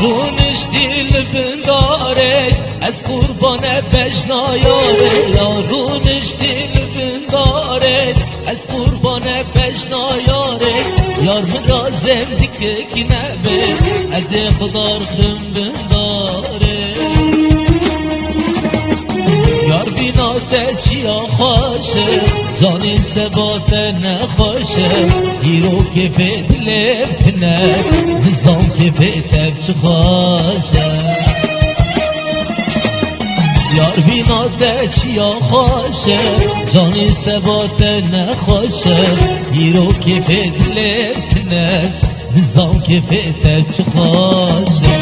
یارونش دل بنداره از قربان بشنا یاره یارونش دل بنداره از قربان بشنا یاره یار مرا زندگی کی نبه از خدار خم بنداره یار بیناته چیا خوشه جانی ثبات نخوشه گیرو که فدل بتنه نظام که فدل چه خوشه یار بیناته چیا خوشه جانی ثبات نخوشه گیرو که فدل بتنه نظام که فدل چه خوشه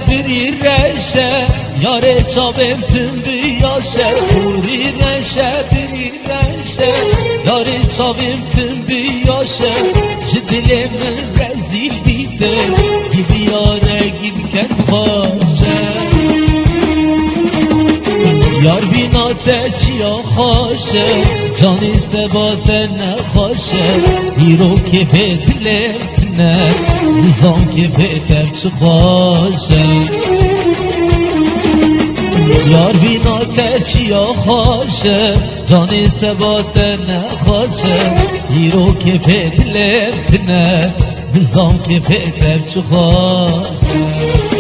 بری رشه یاره چاوم تن بیاشه بری رشه بری رشه یاره چاوم تن بیاشه جدل من رزیل بیده گی بیاره گی بکن باشه یار بیناته چیا خوشه جانی ثبات نخوشه ایرو که بدلم نه نظام که بهتر چه خوشه یار بیناته چیا خوشه جانی ثبات نخوشه ایرو که بدلم نه نظام که بهتر چه خوشه